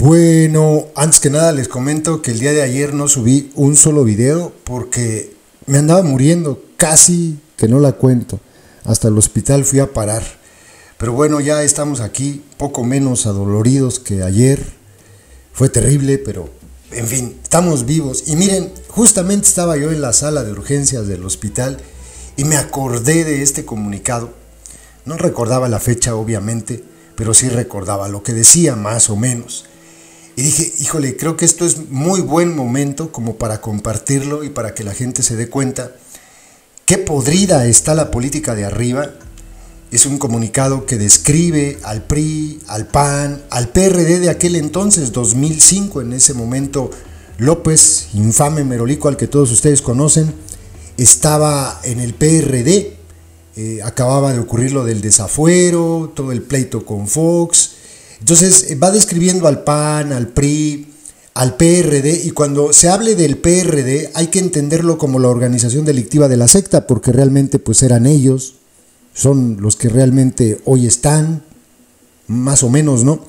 Bueno, antes que nada les comento que el día de ayer no subí un solo video porque me andaba muriendo, casi que no la cuento. Hasta el hospital fui a parar. Pero bueno, ya estamos aquí, poco menos adoloridos que ayer. Fue terrible, pero en fin, estamos vivos. Y miren, justamente estaba yo en la sala de urgencias del hospital y me acordé de este comunicado. No recordaba la fecha, obviamente, pero sí recordaba lo que decía más o menos. Y dije, híjole, creo que esto es muy buen momento como para compartirlo y para que la gente se dé cuenta qué podrida está la política de arriba. Es un comunicado que describe al PRI, al PAN, al PRD de aquel entonces, 2005, en ese momento López, infame merolico al que todos ustedes conocen, estaba en el PRD, acababa de ocurrir lo del desafuero, todo el pleito con Fox. Entonces va describiendo al PAN, al PRI, al PRD, y cuando se hable del PRD hay que entenderlo como la organización delictiva de la secta, porque realmente pues eran ellos, son los que realmente hoy están, más o menos, ¿no?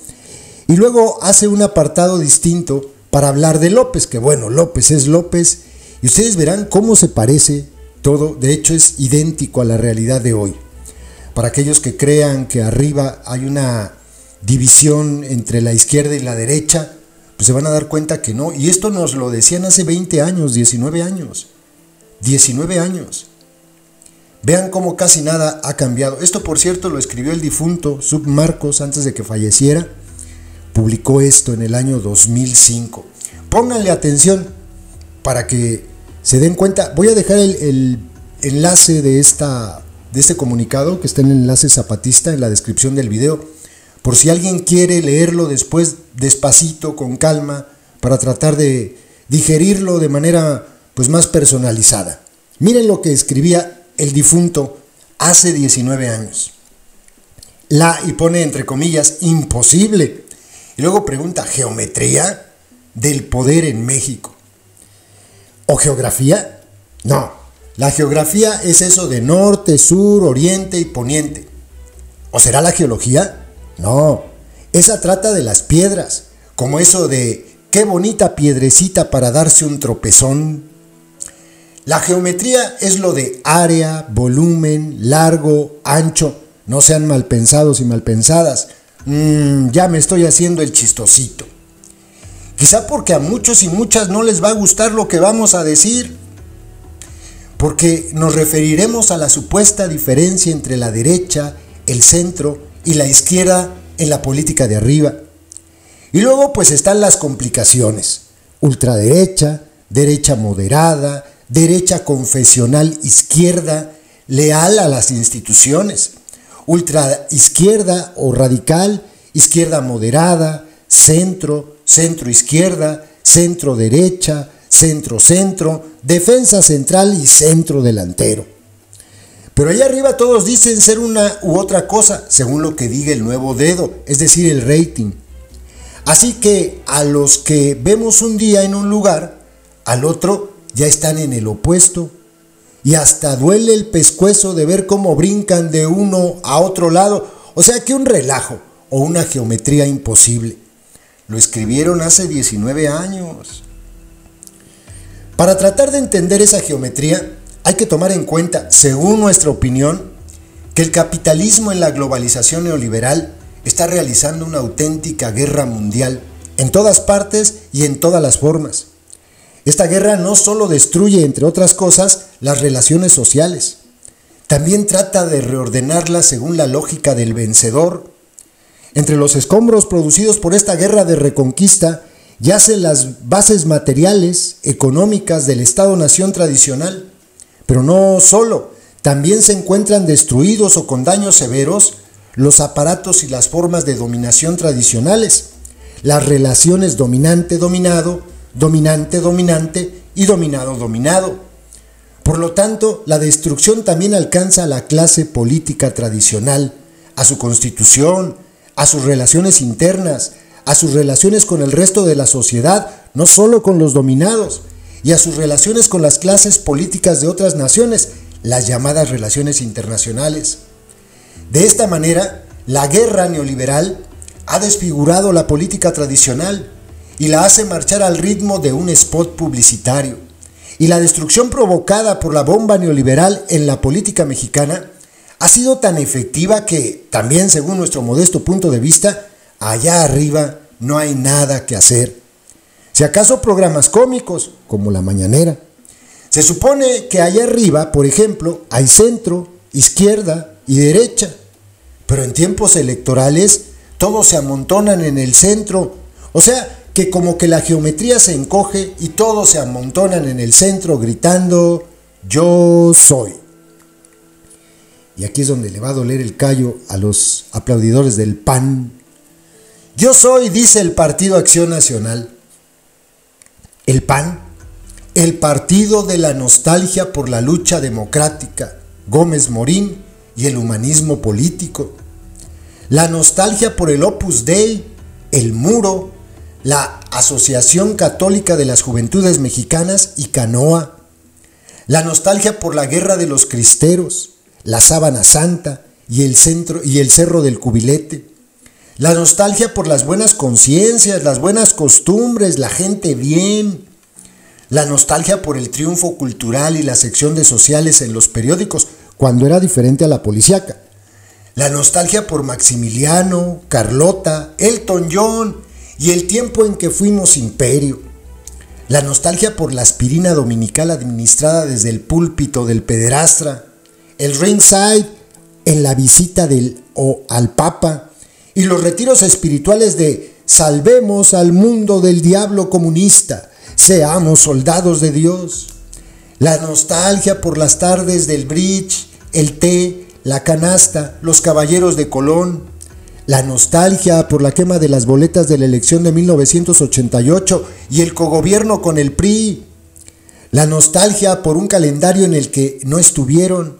Y luego hace un apartado distinto para hablar de López, que bueno, López es López, y ustedes verán cómo se parece todo, de hecho es idéntico a la realidad de hoy. Para aquellos que crean que arriba hay una división entre la izquierda y la derecha, pues se van a dar cuenta que no. Y esto nos lo decían hace 20 años, 19 años. 19 años. Vean cómo casi nada ha cambiado. Esto, por cierto, lo escribió el difunto Sub Marcos antes de que falleciera. Publicó esto en el año 2005. Pónganle atención para que se den cuenta. Voy a dejar el enlace de este comunicado, que está en el enlace zapatista, en la descripción del video, por si alguien quiere leerlo después despacito, con calma, para tratar de digerirlo de manera pues más personalizada. Miren lo que escribía el difunto hace 19 años. Y pone entre comillas, imposible. Y luego pregunta, ¿geometría del poder en México? ¿O geografía? No, la geografía es eso de norte, sur, oriente y poniente. ¿O será la geología? No, esa trata de las piedras, como eso de qué bonita piedrecita para darse un tropezón. La geometría es lo de área, volumen, largo, ancho. No sean malpensados y malpensadas. Ya me estoy haciendo el chistosito. Quizá porque a muchos y muchas no les va a gustar lo que vamos a decir, porque nos referiremos a la supuesta diferencia entre la derecha, el centro y la izquierda en la política de arriba. Y luego pues están las complicaciones: ultraderecha, derecha moderada, derecha confesional izquierda, leal a las instituciones, ultraizquierda o radical, izquierda moderada, centro, centro izquierda, centro derecha, centro centro, defensa central y centro delantero. Pero allá arriba todos dicen ser una u otra cosa, según lo que diga el nuevo dedo, es decir, el rating. Así que a los que vemos un día en un lugar, al otro ya están en el opuesto. Y hasta duele el pescuezo de ver cómo brincan de uno a otro lado. O sea que un relajo o una geometría imposible. Lo escribieron hace 19 años. Para tratar de entender esa geometría, hay que tomar en cuenta, según nuestra opinión, que el capitalismo en la globalización neoliberal está realizando una auténtica guerra mundial en todas partes y en todas las formas. Esta guerra no solo destruye, entre otras cosas, las relaciones sociales, también trata de reordenarlas según la lógica del vencedor. Entre los escombros producidos por esta guerra de reconquista yacen las bases materiales, económicas del Estado-nación tradicional. Pero no solo, también se encuentran destruidos o con daños severos los aparatos y las formas de dominación tradicionales, las relaciones dominante-dominado, dominante-dominante y dominado-dominado. Por lo tanto, la destrucción también alcanza a la clase política tradicional, a su constitución, a sus relaciones internas, a sus relaciones con el resto de la sociedad, no solo con los dominados, y a sus relaciones con las clases políticas de otras naciones, las llamadas relaciones internacionales. De esta manera, la guerra neoliberal ha desfigurado la política tradicional y la hace marchar al ritmo de un spot publicitario. Y la destrucción provocada por la bomba neoliberal en la política mexicana ha sido tan efectiva que, también según nuestro modesto punto de vista, allá arriba no hay nada que hacer. Si acaso programas cómicos, como La Mañanera. Se supone que allá arriba, por ejemplo, hay centro, izquierda y derecha. Pero en tiempos electorales todos se amontonan en el centro. O sea, que como que la geometría se encoge y todos se amontonan en el centro gritando "yo soy". Y aquí es donde le va a doler el callo a los aplaudidores del PAN. Yo soy, dice el Partido Acción Nacional. El PAN, el partido de la nostalgia por la lucha democrática, Gómez Morín y el humanismo político. La nostalgia por el Opus Dei, el Muro, la Asociación Católica de las Juventudes Mexicanas y Canoa. La nostalgia por la Guerra de los Cristeros, la Sábana Santa y el Cerro del Cubilete. La nostalgia por las buenas conciencias, las buenas costumbres, la gente bien. La nostalgia por el triunfo cultural y la sección de sociales en los periódicos, cuando era diferente a la policíaca. La nostalgia por Maximiliano, Carlota, Elton John y el tiempo en que fuimos imperio. La nostalgia por la aspirina dominical administrada desde el púlpito del pederastra. El ringside en la visita al Papa. Y los retiros espirituales de "salvemos al mundo del diablo comunista, seamos soldados de Dios". La nostalgia por las tardes del bridge, el té, la canasta, los caballeros de Colón. La nostalgia por la quema de las boletas de la elección de 1988 y el cogobierno con el PRI. La nostalgia por un calendario en el que no estuvieron.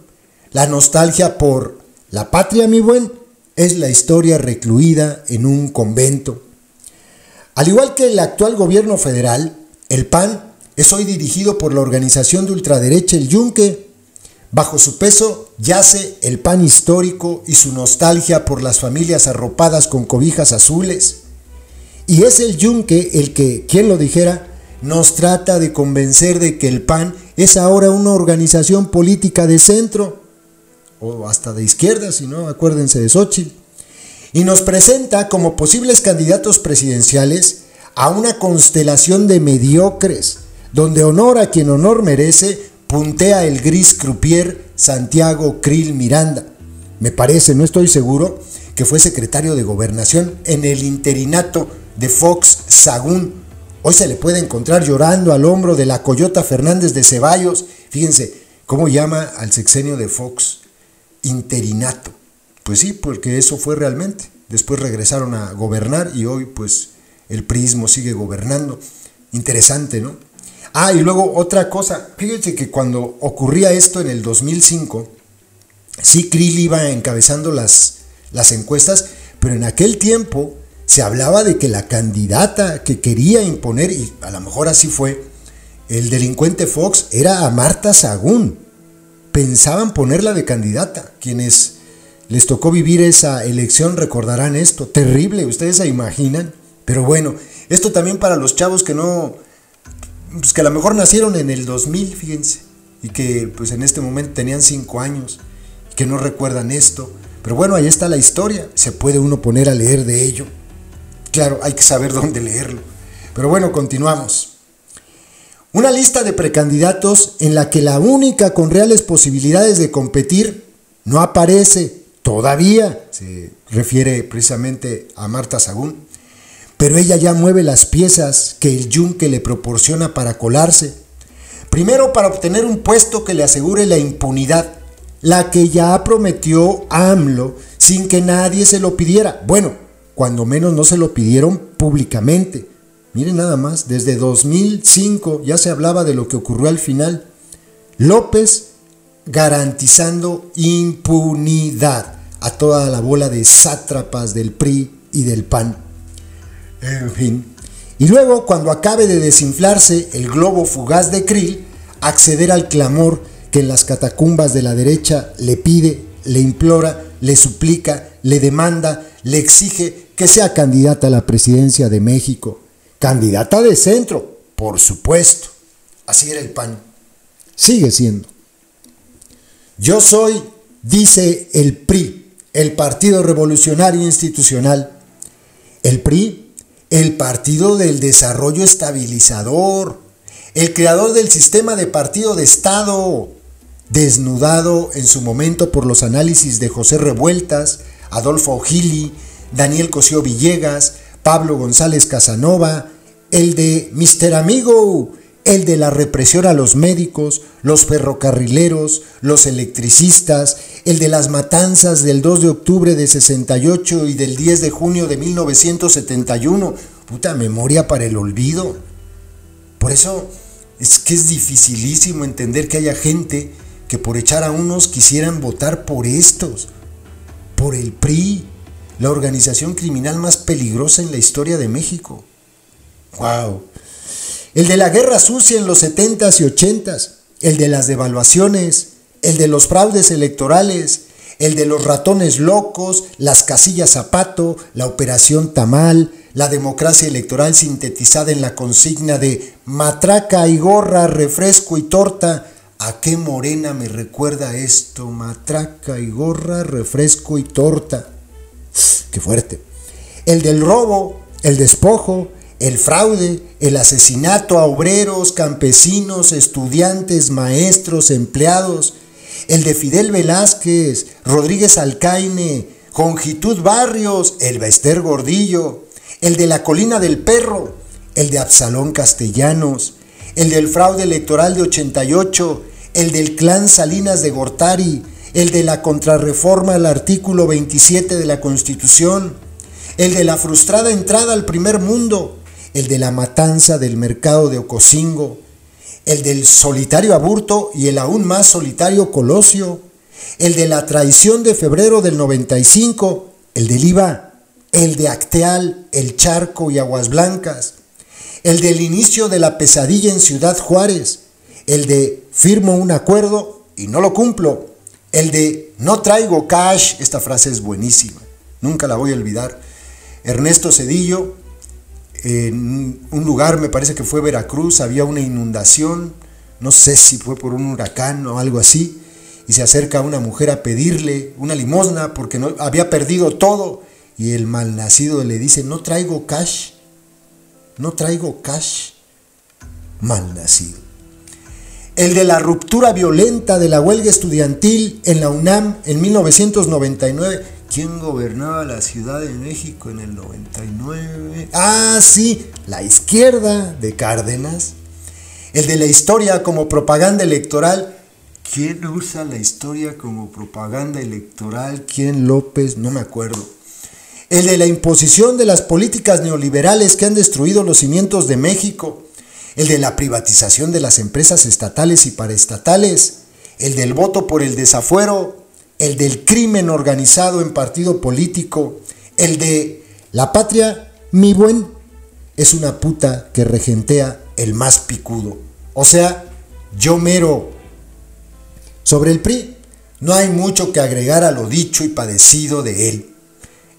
La nostalgia por la patria, mi buen, es la historia recluida en un convento. Al igual que el actual gobierno federal, el PAN es hoy dirigido por la organización de ultraderecha El Yunque. Bajo su peso yace el PAN histórico y su nostalgia por las familias arropadas con cobijas azules. Y es el Yunque el que, quien lo dijera, nos trata de convencer de que el PAN es ahora una organización política de centro, o hasta de izquierda, si no, acuérdense de Xochitl, y nos presenta como posibles candidatos presidenciales a una constelación de mediocres, donde honor a quien honor merece, puntea el gris croupier Santiago Krill Miranda. Me parece, no estoy seguro, que fue secretario de Gobernación en el interinato de Fox Sagún. Hoy se le puede encontrar llorando al hombro de la Coyota Fernández de Ceballos. Fíjense cómo llama al sexenio de Fox: interinato. Pues sí, porque eso fue realmente. Después regresaron a gobernar y hoy pues el priismo sigue gobernando. Interesante, ¿no? Y luego otra cosa, fíjense que cuando ocurría esto en el 2005, sí, Krill iba encabezando las encuestas, pero en aquel tiempo se hablaba de que la candidata que quería imponer, y a lo mejor así fue, el delincuente Fox, era a Marta Sagún. Pensaban ponerla de candidata. Quienes les tocó vivir esa elección recordarán esto. Terrible, ¿ustedes se imaginan? Pero bueno, esto también para los chavos que no, pues que a lo mejor nacieron en el 2000, fíjense, y que pues en este momento tenían 5 años, y que no recuerdan esto. Pero bueno, ahí está la historia, se puede uno poner a leer de ello. Claro, hay que saber dónde leerlo. Pero bueno, continuamos. Una lista de precandidatos en la que la única con reales posibilidades de competir no aparece todavía. Se refiere precisamente a Marta Sagún. Pero ella ya mueve las piezas que el Yunque le proporciona para colarse. Primero, para obtener un puesto que le asegure la impunidad, la que ya prometió AMLO sin que nadie se lo pidiera. Bueno, cuando menos no se lo pidieron públicamente. Miren nada más, desde 2005 ya se hablaba de lo que ocurrió al final. López garantizando impunidad a toda la bola de sátrapas del PRI y del PAN. En fin. Y luego, cuando acabe de desinflarse el globo fugaz de Krill, acceder al clamor que en las catacumbas de la derecha le pide, le implora, le suplica, le demanda, le exige que sea candidata a la presidencia de México. Candidata de centro, por supuesto. Así era el PAN. Sigue siendo. Yo soy, dice el PRI, el Partido Revolucionario Institucional. El PRI, el Partido del Desarrollo Estabilizador, el creador del sistema de partido de Estado, desnudado en su momento por los análisis de José Revueltas, Adolfo Gili, Daniel Cosío Villegas, Pablo González Casanova, el de Mr. Amigo, el de la represión a los médicos, los ferrocarrileros, los electricistas, el de las matanzas del 2 de octubre de 68 y del 10 de junio de 1971. Puta memoria para el olvido. Por eso es que es dificilísimo entender que haya gente que por echar a unos quisieran votar por estos, por el PRI, la organización criminal más peligrosa en la historia de México. ¡Wow! El de la guerra sucia en los 70s y 80s, el de las devaluaciones, el de los fraudes electorales, el de los ratones locos, las casillas zapato, la operación tamal, la democracia electoral sintetizada en la consigna de matraca y gorra, refresco y torta. ¿A qué morena me recuerda esto? Matraca y gorra, refresco y torta. ¡Qué fuerte! El del robo, el despojo, el fraude, el asesinato a obreros, campesinos, estudiantes, maestros, empleados, el de Fidel Velázquez, Rodríguez Alcaine, Jongitud Barrios, el Bester Gordillo, el de la Colina del Perro, el de Absalón Castellanos, el del fraude electoral de 88, el del clan Salinas de Gortari, el de la contrarreforma al artículo 27 de la Constitución, el de la frustrada entrada al primer mundo, el de la matanza del mercado de Ocosingo, el del solitario Aburto y el aún más solitario Colosio, el de la traición de febrero del 95, el del IVA, el de Acteal, El Charco y Aguas Blancas, el del inicio de la pesadilla en Ciudad Juárez, el de firmo un acuerdo y no lo cumplo, el de no traigo cash, esta frase es buenísima, nunca la voy a olvidar. Ernesto Zedillo, en un lugar, me parece que fue Veracruz, había una inundación, no sé si fue por un huracán o algo así, y se acerca una mujer a pedirle una limosna porque no, había perdido todo, y el malnacido le dice, no traigo cash, malnacido. El de la ruptura violenta de la huelga estudiantil en la UNAM en 1999, ¿quién gobernaba la Ciudad de México en el 99? Ah, sí, la izquierda de Cárdenas. El de la historia como propaganda electoral. ¿Quién usa la historia como propaganda electoral? ¿Quién? López, no me acuerdo. El de la imposición de las políticas neoliberales que han destruido los cimientos de México. El de la privatización de las empresas estatales y paraestatales. El del voto por el desafuero. El del crimen organizado en partido político, el de la patria, mi buen, es una puta que regentea el más picudo, o sea, yo mero. Sobre el PRI, no hay mucho que agregar a lo dicho y padecido de él.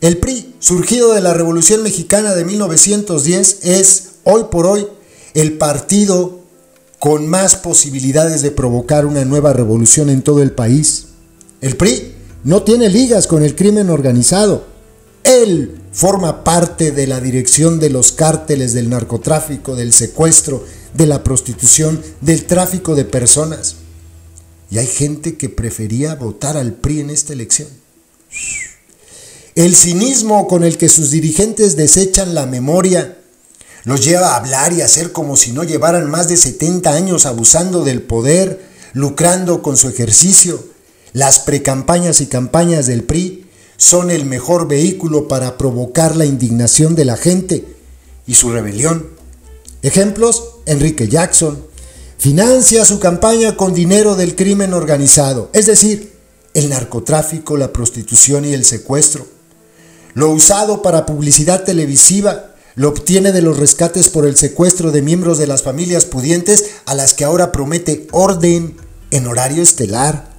El PRI, surgido de la Revolución Mexicana de 1910, es, hoy por hoy, el partido con más posibilidades de provocar una nueva revolución en todo el país. El PRI no tiene ligas con el crimen organizado. Él forma parte de la dirección de los cárteles del narcotráfico, del secuestro, de la prostitución, del tráfico de personas. Y hay gente que prefería votar al PRI en esta elección. El cinismo con el que sus dirigentes desechan la memoria los lleva a hablar y a hacer como si no llevaran más de 70 años abusando del poder, lucrando con su ejercicio. Las precampañas y campañas del PRI son el mejor vehículo para provocar la indignación de la gente y su rebelión. Ejemplos: Enrique Jackson financia su campaña con dinero del crimen organizado, es decir, el narcotráfico, la prostitución y el secuestro. Lo usado para publicidad televisiva lo obtiene de los rescates por el secuestro de miembros de las familias pudientes a las que ahora promete orden en horario estelar.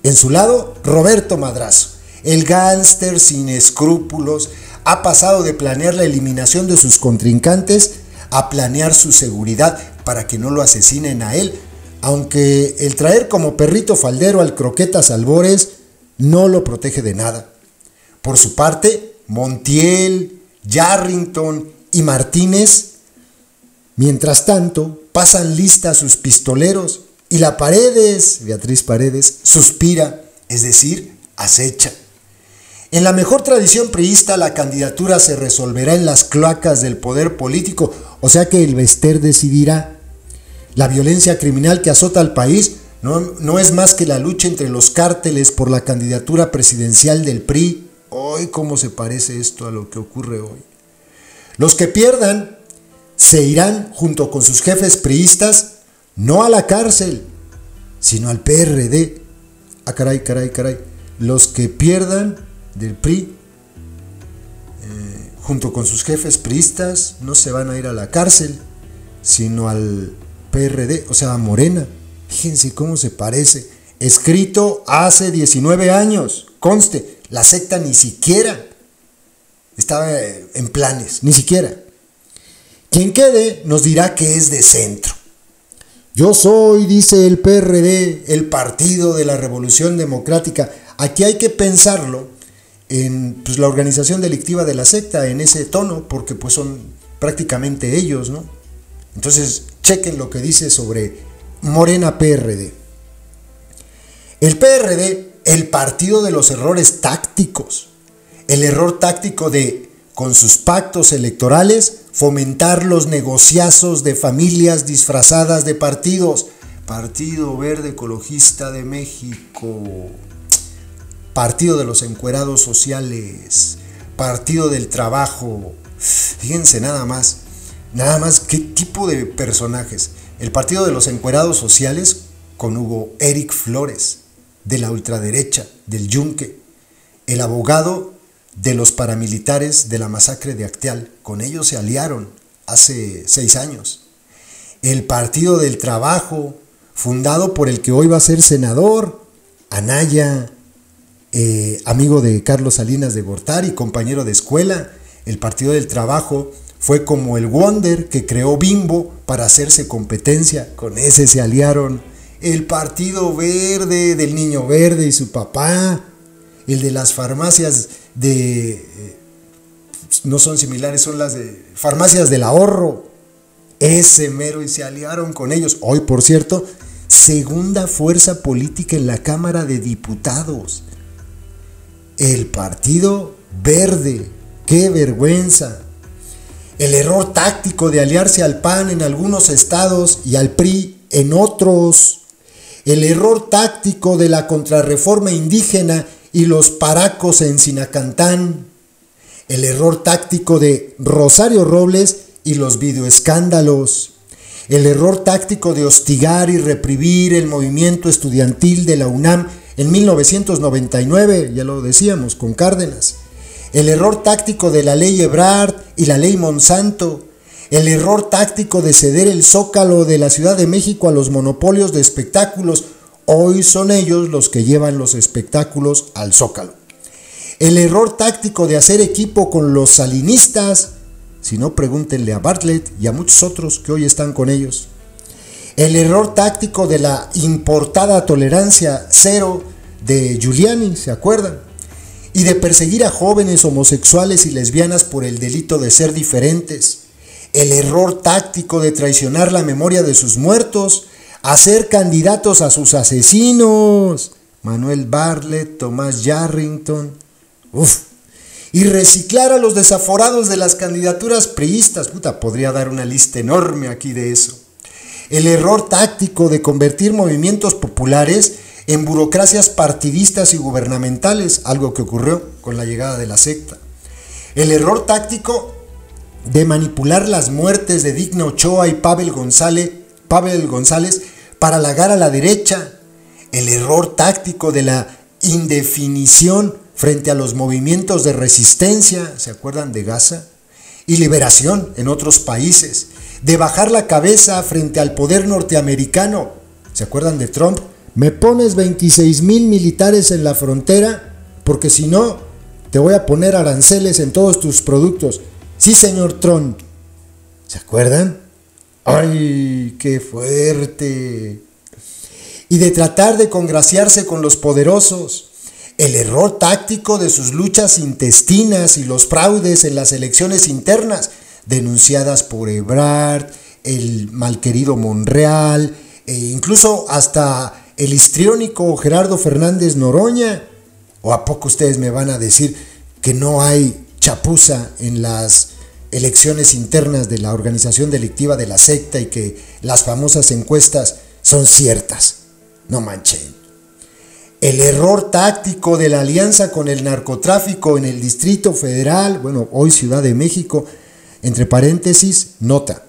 En su lado, Roberto Madrazo, el gángster sin escrúpulos, Ha pasado de planear la eliminación de sus contrincantes a planear su seguridad para que no lo asesinen a él, aunque el traer como perrito faldero al Croquetas Albores no lo protege de nada. Por su parte, Montiel, Yarrington y Martínez, mientras tanto, pasan lista a sus pistoleros y la Paredes, Beatriz Paredes, suspira, es decir, acecha. En la mejor tradición priista, la candidatura se resolverá en las cloacas del poder político, o sea que el Bester decidirá. La violencia criminal que azota al país no es más que la lucha entre los cárteles por la candidatura presidencial del PRI. Hoy, ¿cómo se parece esto a lo que ocurre hoy? Los que pierdan se irán junto con sus jefes priistas, no a la cárcel, sino al PRD. Ah, caray. Los que pierdan del PRI, junto con sus jefes priistas, no se van a ir a la cárcel, sino al PRD, o sea, a Morena. Fíjense cómo se parece. Escrito hace 19 años, conste, la secta ni siquiera estaba en planes, ni siquiera. Quien quede nos dirá que es de centro. Yo soy, dice el PRD, el Partido de la Revolución Democrática. Aquí hay que pensarlo en la organización delictiva de la secta, en ese tono, porque pues son prácticamente ellos, ¿no? Entonces, chequen lo que dice sobre Morena PRD. El PRD, el partido de los errores tácticos, el error táctico de, con sus pactos electorales, fomentar los negociazos de familias disfrazadas de partidos. Partido Verde Ecologista de México, Partido de los Encuerados Sociales, Partido del Trabajo. Fíjense nada más qué tipo de personajes. El Partido de los Encuerados Sociales con Hugo Eric Flores, de la ultraderecha, del Yunque, el abogado de los paramilitares de la masacre de Acteal. Con ellos se aliaron hace 6 años. El Partido del Trabajo, fundado por el que hoy va a ser senador, Anaya, amigo de Carlos Salinas de Gortari, compañero de escuela. El Partido del Trabajo fue como el Wonder que creó Bimbo para hacerse competencia. Con ese se aliaron. El Partido Verde del Niño Verde y su papá, el de las farmacias no son similares, son las de farmacias del ahorro. Ese mero, y se aliaron con ellos. Hoy, por cierto, segunda fuerza política en la Cámara de Diputados. El Partido Verde, qué vergüenza. El error táctico de aliarse al PAN en algunos estados y al PRI en otros. El error táctico de la contrarreforma indígena y los paracos en Sinacantán. El error táctico de Rosario Robles y los videoescándalos. El error táctico de hostigar y reprimir el movimiento estudiantil de la UNAM en 1999, ya lo decíamos, con Cárdenas. El error táctico de la ley Ebrard y la ley Monsanto. El error táctico de ceder el Zócalo de la Ciudad de México a los monopolios de espectáculos. Hoy son ellos los que llevan los espectáculos al Zócalo. El error táctico de hacer equipo con los salinistas. Si no, pregúntenle a Bartlett y a muchos otros que hoy están con ellos. El error táctico de la importada tolerancia cero de Giuliani, ¿se acuerdan? Y de perseguir a jóvenes homosexuales y lesbianas por el delito de ser diferentes. El error táctico de traicionar la memoria de sus muertos, hacer candidatos a sus asesinos, Manuel Bartlett, Tomás Yarrington, y reciclar a los desaforados de las candidaturas priistas. Podría dar una lista enorme aquí de eso. El error táctico de convertir movimientos populares en burocracias partidistas y gubernamentales, algo que ocurrió con la llegada de la secta. El error táctico de manipular las muertes de Digna Ochoa y Pavel González para halagar a la derecha. El error táctico de la indefinición frente a los movimientos de resistencia, ¿se acuerdan de Gaza? Y liberación en otros países. De bajar la cabeza frente al poder norteamericano, ¿se acuerdan de Trump? Me pones 26,000 militares en la frontera, porque si no, te voy a poner aranceles en todos tus productos. Sí, señor Trump. ¿Se acuerdan? ¡Ay, qué fuerte! Y de tratar de congraciarse con los poderosos. El error táctico de sus luchas intestinas y los fraudes en las elecciones internas, denunciadas por Ebrard, el malquerido Monreal, e incluso hasta el histriónico Gerardo Fernández Noroña. ¿O a poco ustedes me van a decir que no hay chapuza en las elecciones internas de la organización delictiva de la secta y que las famosas encuestas son ciertas? No manchen. El error táctico de la alianza con el narcotráfico en el Distrito Federal, bueno, hoy Ciudad de México, entre paréntesis, nota.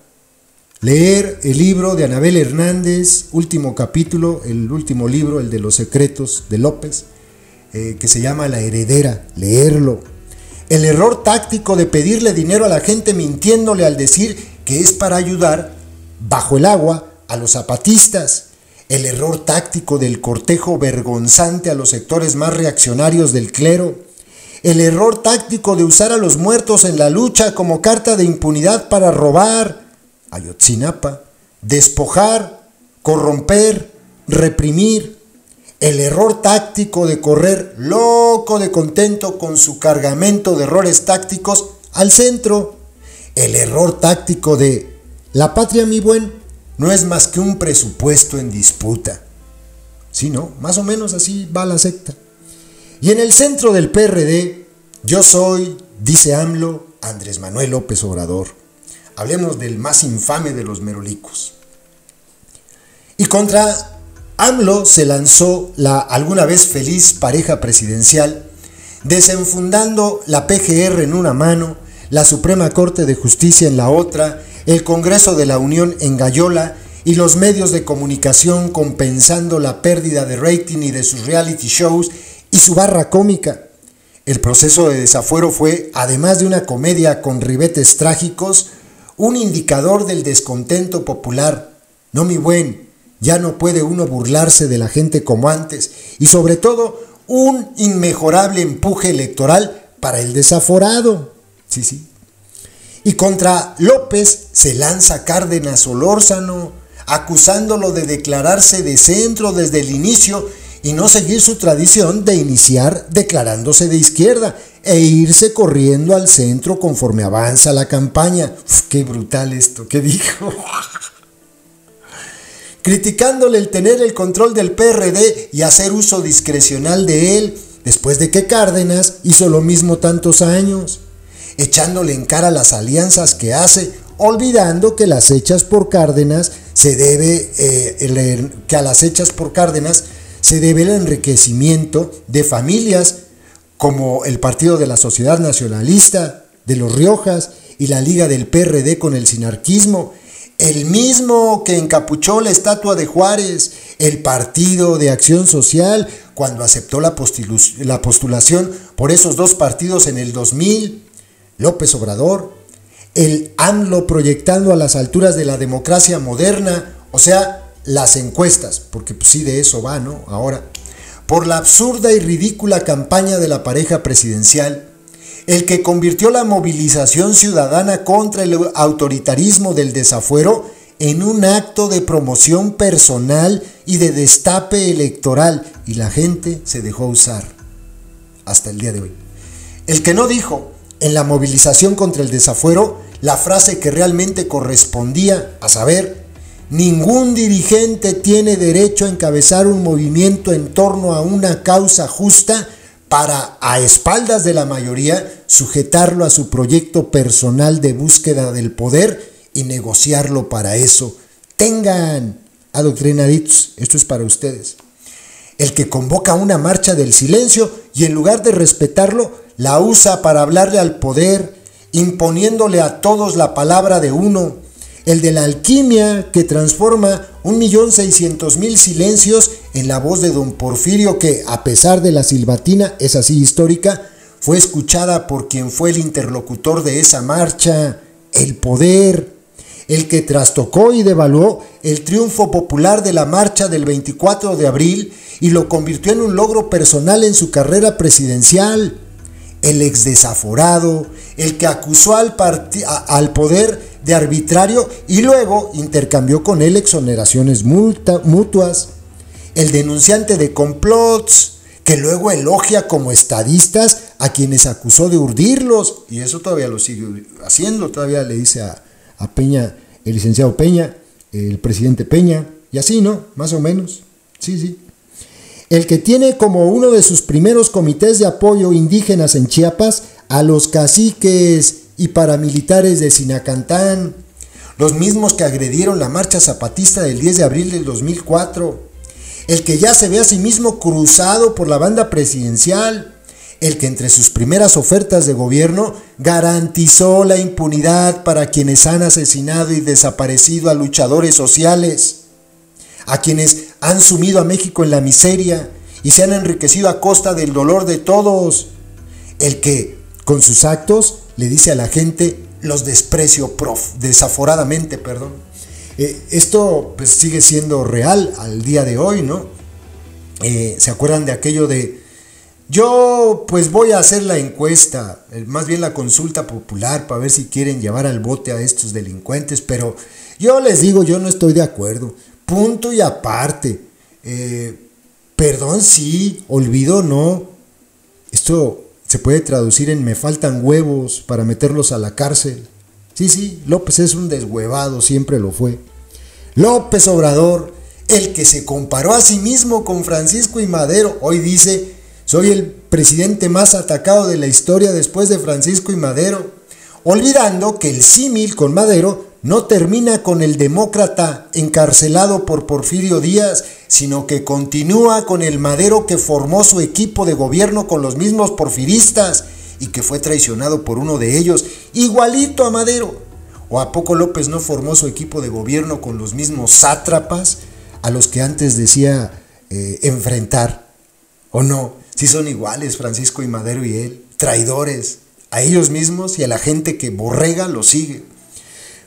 Leer el libro de Anabel Hernández, último capítulo, el último libro, el de los secretos de López, que se llama La Heredera, leerlo. El error táctico de pedirle dinero a la gente mintiéndole al decir que es para ayudar, bajo el agua, a los zapatistas. El error táctico del cortejo vergonzante a los sectores más reaccionarios del clero. El error táctico de usar a los muertos en la lucha como carta de impunidad para robar, Ayotzinapa, despojar, corromper, reprimir. El error táctico de correr loco de contento con su cargamento de errores tácticos al centro. El error táctico de la patria, mi buen, no es más que un presupuesto en disputa. Sí, ¿no? Más o menos así va la secta. Y en el centro del PRD, yo soy, dice AMLO, Andrés Manuel López Obrador. Hablemos del más infame de los merolicos. Y contra AMLO se lanzó la alguna vez feliz pareja presidencial, desenfundando la PGR en una mano, la Suprema Corte de Justicia en la otra, el Congreso de la Unión en gallola y los medios de comunicación compensando la pérdida de rating y de sus reality shows y su barra cómica. El proceso de desafuero fue, además de una comedia con ribetes trágicos, un indicador del descontento popular. No, mi buen, ya no puede uno burlarse de la gente como antes, y sobre todo un inmejorable empuje electoral para el desaforado. Sí. Y contra López se lanza Cárdenas Solórzano, acusándolo de declararse de centro desde el inicio y no seguir su tradición de iniciar declarándose de izquierda e irse corriendo al centro conforme avanza la campaña. ¡Qué brutal esto! ¿Qué dijo? Criticándole el tener el control del PRD y hacer uso discrecional de él, después de que Cárdenas hizo lo mismo tantos años, echándole en cara las alianzas que hace, olvidando que las hechas por Cárdenas se debe el enriquecimiento de familias como el Partido de la Sociedad Nacionalista, de los Riojas y la Liga del PRD con el sinarquismo, el mismo que encapuchó la estatua de Juárez, el Partido de Acción Social, cuando aceptó la postulación por esos dos partidos en el 2000, López Obrador, el AMLO proyectando a las alturas de la democracia moderna, o sea, las encuestas, porque pues sí de eso va, ¿no? Ahora, por la absurda y ridícula campaña de la pareja presidencial, el que convirtió la movilización ciudadana contra el autoritarismo del desafuero en un acto de promoción personal y de destape electoral, y la gente se dejó usar hasta el día de hoy. El que no dijo en la movilización contra el desafuero la frase que realmente correspondía, a saber, ningún dirigente tiene derecho a encabezar un movimiento en torno a una causa justa para, a espaldas de la mayoría, sujetarlo a su proyecto personal de búsqueda del poder y negociarlo para eso. Tengan, adoctrinaditos, esto es para ustedes. El que convoca una marcha del silencio y en lugar de respetarlo, la usa para hablarle al poder, imponiéndole a todos la palabra de uno. El de la alquimia que transforma 1.600.000 silencios en la voz de don Porfirio que, a pesar de la silbatina, es así histórica, fue escuchada por quien fue el interlocutor de esa marcha, el poder. El que trastocó y devaluó el triunfo popular de la marcha del 24 de abril y lo convirtió en un logro personal en su carrera presidencial. el ex desaforado, el que acusó al poder de arbitrario y luego intercambió con él exoneraciones mutuas, el denunciante de complots, que luego elogia como estadistas a quienes acusó de urdirlos, y eso todavía lo sigue haciendo, todavía le dice a Peña, el licenciado Peña, el presidente Peña, y así, ¿no? Más o menos, sí. El que tiene como uno de sus primeros comités de apoyo indígenas en Chiapas a los caciques y paramilitares de Sinacantán, los mismos que agredieron la marcha zapatista del 10 de abril del 2004, el que ya se ve a sí mismo cruzado por la banda presidencial, el que entre sus primeras ofertas de gobierno garantizó la impunidad para quienes han asesinado y desaparecido a luchadores sociales, a quienes han sumido a México en la miseria y se han enriquecido a costa del dolor de todos, el que con sus actos le dice a la gente los desprecio desaforadamente. Esto pues sigue siendo real al día de hoy, ¿no? ¿Se acuerdan de aquello de yo pues voy a hacer la encuesta, más bien la consulta popular para ver si quieren llevar al bote a estos delincuentes, pero yo les digo, yo no estoy de acuerdo, punto y aparte, perdón sí, olvido no, esto se puede traducir en me faltan huevos para meterlos a la cárcel. Sí, López es un deshuevado, siempre lo fue. López Obrador, el que se comparó a sí mismo con Francisco y Madero, hoy dice, soy el presidente más atacado de la historia después de Francisco y Madero, olvidando que el símil con Madero no termina con el demócrata encarcelado por Porfirio Díaz, sino que continúa con el Madero que formó su equipo de gobierno con los mismos porfiristas y que fue traicionado por uno de ellos, igualito a Madero. ¿O a poco López no formó su equipo de gobierno con los mismos sátrapas a los que antes decía enfrentar? ¿O no? Sí son iguales Francisco y Madero y él, traidores a ellos mismos y a la gente que borrega lo sigue,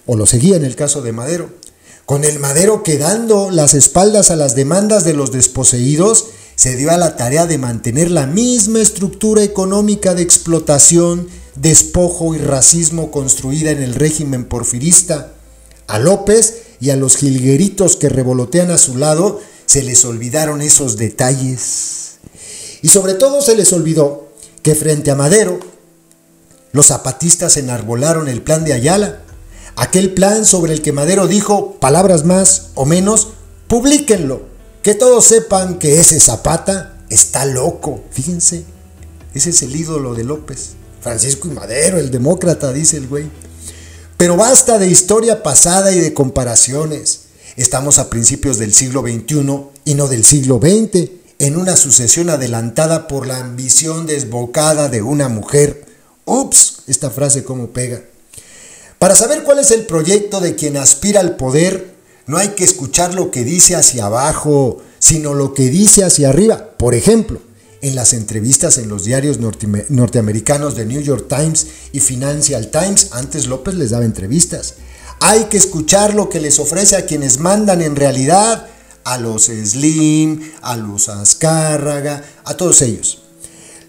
o lo seguía en el caso de Madero. Con el Madero que dando las espaldas a las demandas de los desposeídos, se dio a la tarea de mantener la misma estructura económica de explotación, despojo y racismo construida en el régimen porfirista. A López y a los jilgueritos que revolotean a su lado se les olvidaron esos detalles. Y sobre todo se les olvidó que frente a Madero, los zapatistas enarbolaron el plan de Ayala, aquel plan sobre el que Madero dijo, palabras más o menos, publíquenlo, que todos sepan que ese Zapata está loco. Fíjense, ese es el ídolo de López, Francisco y Madero, el demócrata, dice el güey. Pero basta de historia pasada y de comparaciones. Estamos a principios del siglo XXI y no del siglo XX, en una sucesión adelantada por la ambición desbocada de una mujer. Ups, esta frase cómo pega. Para saber cuál es el proyecto de quien aspira al poder, no hay que escuchar lo que dice hacia abajo, sino lo que dice hacia arriba. Por ejemplo, en las entrevistas en los diarios norteamericanos de New York Times y Financial Times, antes López les daba entrevistas. Hay que escuchar lo que les ofrece a quienes mandan en realidad, a los Slim, a los Azcárraga, a todos ellos.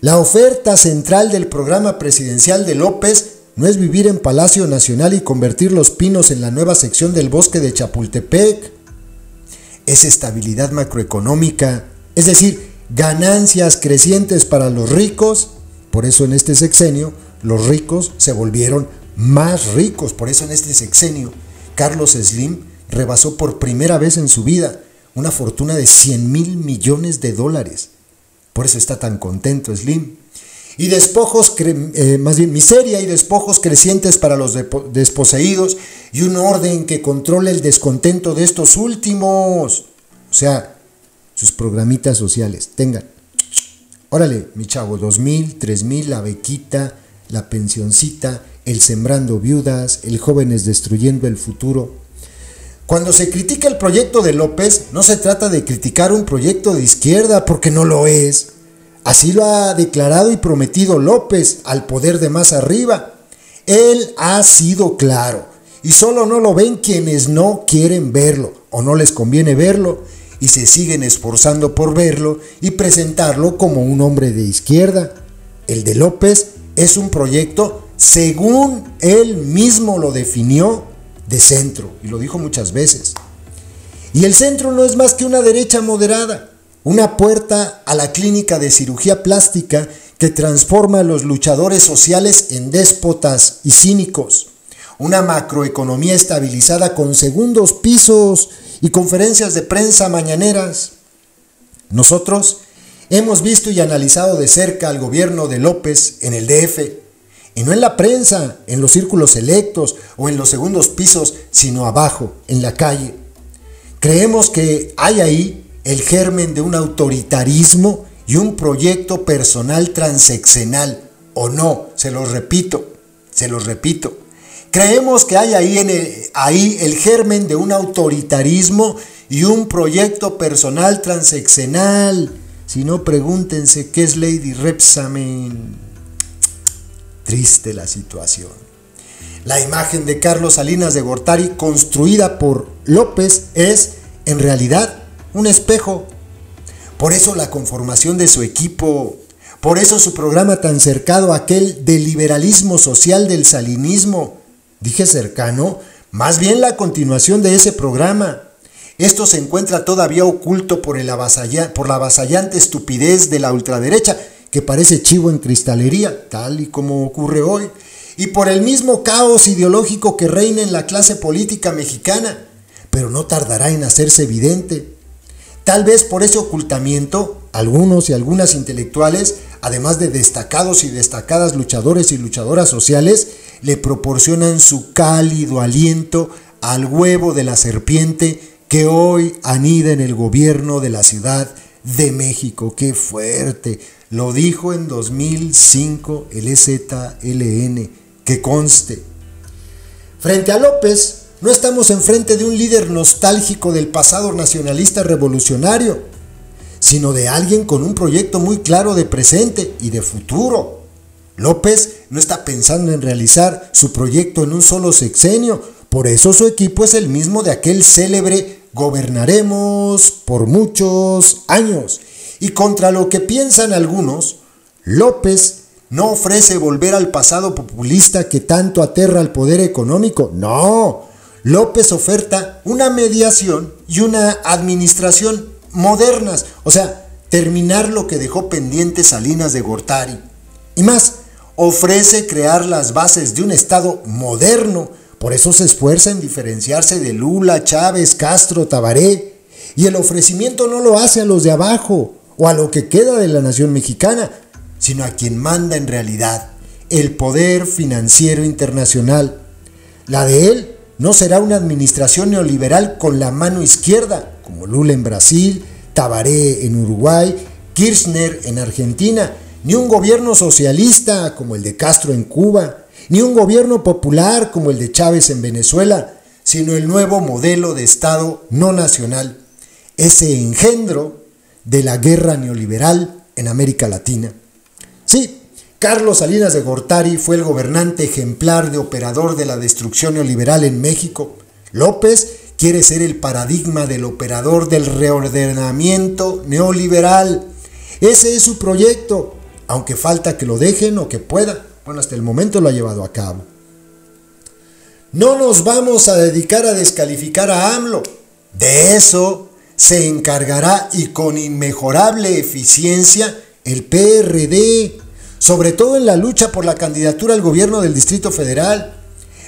La oferta central del programa presidencial de López no es vivir en Palacio Nacional y convertir Los Pinos en la nueva sección del bosque de Chapultepec. Es estabilidad macroeconómica, es decir, ganancias crecientes para los ricos. Por eso en este sexenio los ricos se volvieron más ricos. Por eso en este sexenio Carlos Slim rebasó por primera vez en su vida una fortuna de 100,000 millones de dólares. Por eso está tan contento Slim. Y despojos, más bien miseria y despojos crecientes para los desposeídos y un orden que controle el descontento de estos últimos. O sea, sus programitas sociales. Tengan. Órale, mi chavo, 2,000, 3,000, la bequita, la pensioncita, el sembrando viudas, el jóvenes destruyendo el futuro. Cuando se critica el proyecto de López, no se trata de criticar un proyecto de izquierda, porque no lo es. Así lo ha declarado y prometido López al poder de más arriba. Él ha sido claro, y solo no lo ven quienes no quieren verlo, o no les conviene verlo, y se siguen esforzando por verlo y presentarlo como un hombre de izquierda. El de López es un proyecto, según él mismo lo definió, de centro, y lo dijo muchas veces. Y el centro no es más que una derecha moderada, una puerta a la clínica de cirugía plástica que transforma a los luchadores sociales en déspotas y cínicos, una macroeconomía estabilizada con segundos pisos y conferencias de prensa mañaneras. Nosotros hemos visto y analizado de cerca al gobierno de López en el DF, y no en la prensa, en los círculos selectos o en los segundos pisos, sino abajo, en la calle. Creemos que hay ahí el germen de un autoritarismo y un proyecto personal transeccional, o no, se los repito. Creemos que hay ahí el germen de un autoritarismo y un proyecto personal transeccional. Si no, pregúntense qué es Lady Repsamen. Triste la situación. La imagen de Carlos Salinas de Gortari, construida por López, es, en realidad, un espejo. Por eso la conformación de su equipo, por eso su programa tan cercano a aquel del liberalismo social del salinismo. Dije cercano, más bien la continuación de ese programa. Esto se encuentra todavía oculto por la avasallante estupidez de la ultraderecha, que parece chivo en cristalería, tal y como ocurre hoy, y por el mismo caos ideológico que reina en la clase política mexicana, pero no tardará en hacerse evidente. Tal vez por ese ocultamiento, algunos y algunas intelectuales, además de destacados y destacadas luchadores y luchadoras sociales, le proporcionan su cálido aliento al huevo de la serpiente que hoy anida en el gobierno de la Ciudad de México. ¡Qué fuerte! Lo dijo en 2005 el EZLN, que conste. Frente a López, no estamos enfrente de un líder nostálgico del pasado nacionalista revolucionario, sino de alguien con un proyecto muy claro de presente y de futuro. López no está pensando en realizar su proyecto en un solo sexenio, por eso su equipo es el mismo de aquel célebre "gobernaremos por muchos años". Y contra lo que piensan algunos, López no ofrece volver al pasado populista que tanto aterra al poder económico. No, López oferta una mediación y una administración modernas, o sea, terminar lo que dejó pendiente Salinas de Gortari. Y más, ofrece crear las bases de un Estado moderno. Por eso se esfuerza en diferenciarse de Lula, Chávez, Castro, Tabaré. Y el ofrecimiento no lo hace a los de abajo o a lo que queda de la nación mexicana, sino a quien manda en realidad, el poder financiero internacional. La de él no será una administración neoliberal con la mano izquierda, como Lula en Brasil, Tabaré en Uruguay, Kirchner en Argentina, ni un gobierno socialista como el de Castro en Cuba, ni un gobierno popular como el de Chávez en Venezuela, sino el nuevo modelo de Estado no nacional, ese engendro de la guerra neoliberal en América Latina. Sí, Carlos Salinas de Gortari fue el gobernante ejemplar de operador de la destrucción neoliberal en México. López quiere ser el paradigma del operador del reordenamiento neoliberal. Ese es su proyecto, aunque falta que lo dejen o que pueda. Bueno, hasta el momento lo ha llevado a cabo. No nos vamos a dedicar a descalificar a AMLO. De eso se encargará, y con inmejorable eficiencia, el PRD, sobre todo en la lucha por la candidatura al gobierno del Distrito Federal.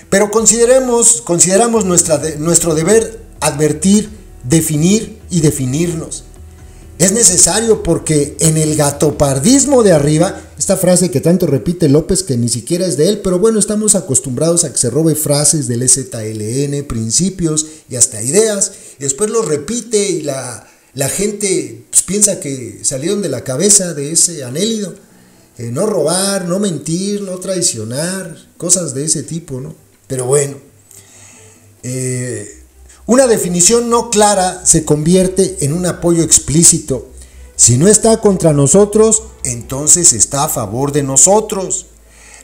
Pero consideramos nuestro deber advertir, definir y definirnos. Es necesario porque en el gatopardismo de arriba, esta frase que tanto repite López que ni siquiera es de él, pero bueno, estamos acostumbrados a que se robe frases del EZLN, principios y hasta ideas, y después lo repite y la gente pues, piensa que salieron de la cabeza de ese anélido. No robar, no mentir, no traicionar, cosas de ese tipo, ¿no? Pero bueno, una definición no clara se convierte en un apoyo explícito. Si no está contra nosotros, entonces está a favor de nosotros.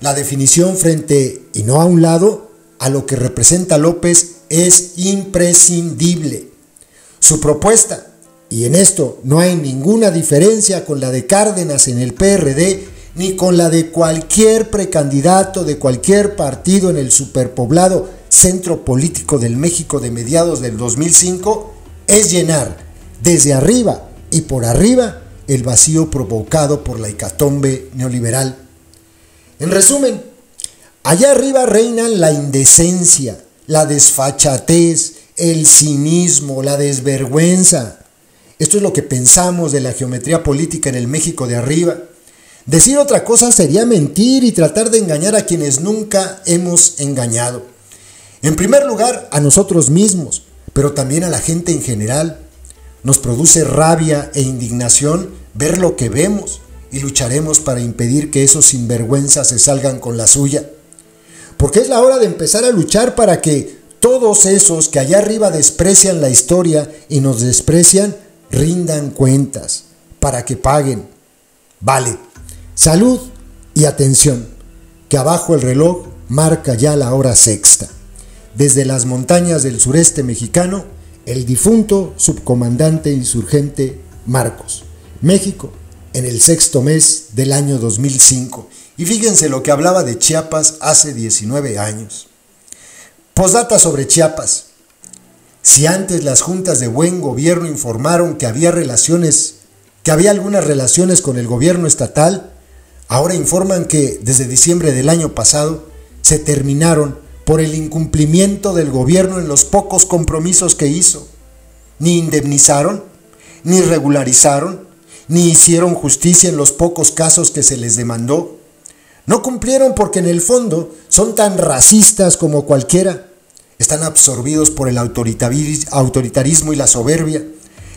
La definición frente, y no a un lado, a lo que representa López es imprescindible. Su propuesta, y en esto no hay ninguna diferencia con la de Cárdenas en el PRD, ni con la de cualquier precandidato de cualquier partido en el superpoblado centro político del México de mediados del 2005, es llenar desde arriba y por arriba el vacío provocado por la hecatombe neoliberal. En resumen, allá arriba reinan la indecencia, la desfachatez, el cinismo, la desvergüenza. Esto es lo que pensamos de la geometría política en el México de arriba. Decir otra cosa sería mentir y tratar de engañar a quienes nunca hemos engañado. En primer lugar, a nosotros mismos, pero también a la gente en general. Nos produce rabia e indignación ver lo que vemos y lucharemos para impedir que esos sinvergüenzas se salgan con la suya. Porque es la hora de empezar a luchar para que todos esos que allá arriba desprecian la historia y nos desprecian, rindan cuentas, para que paguen. Vale, salud y atención, que abajo el reloj marca ya la hora sexta. Desde las montañas del sureste mexicano, el difunto subcomandante insurgente Marcos, México, en el sexto mes del año 2005. Y fíjense lo que hablaba de Chiapas hace 19 años. Postdata sobre Chiapas. Si antes las juntas de buen gobierno informaron que había algunas relaciones con el gobierno estatal, ahora informan que desde diciembre del año pasado se terminaron por el incumplimiento del gobierno en los pocos compromisos que hizo. Ni indemnizaron, ni regularizaron, ni hicieron justicia en los pocos casos que se les demandó. No cumplieron porque en el fondo son tan racistas como cualquiera. Están absorbidos por el autoritarismo y la soberbia.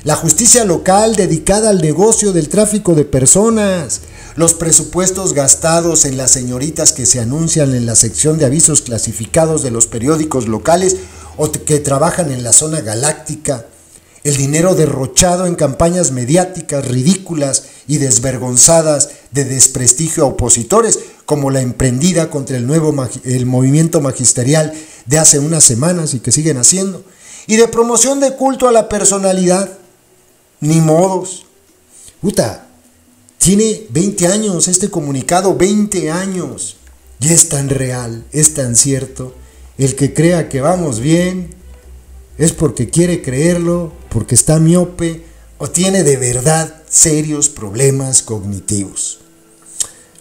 La justicia local dedicada al negocio del tráfico de personas. Los presupuestos gastados en las señoritas que se anuncian en la sección de avisos clasificados de los periódicos locales o que trabajan en la zona galáctica. El dinero derrochado en campañas mediáticas ridículas y desvergonzadas de desprestigio a opositores, como la emprendida contra el movimiento magisterial de hace unas semanas y que siguen haciendo, y de promoción de culto a la personalidad. Ni modos. Tiene 20 años este comunicado, 20 años. Y es tan real, es tan cierto. El que crea que vamos bien es porque quiere creerlo, porque está miope o tiene de verdad serios problemas cognitivos.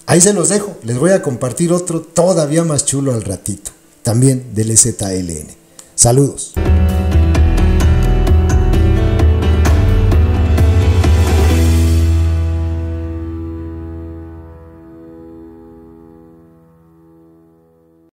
Ahí se los dejo. Les voy a compartir otro todavía más chulo al ratito, también del EZLN. Saludos.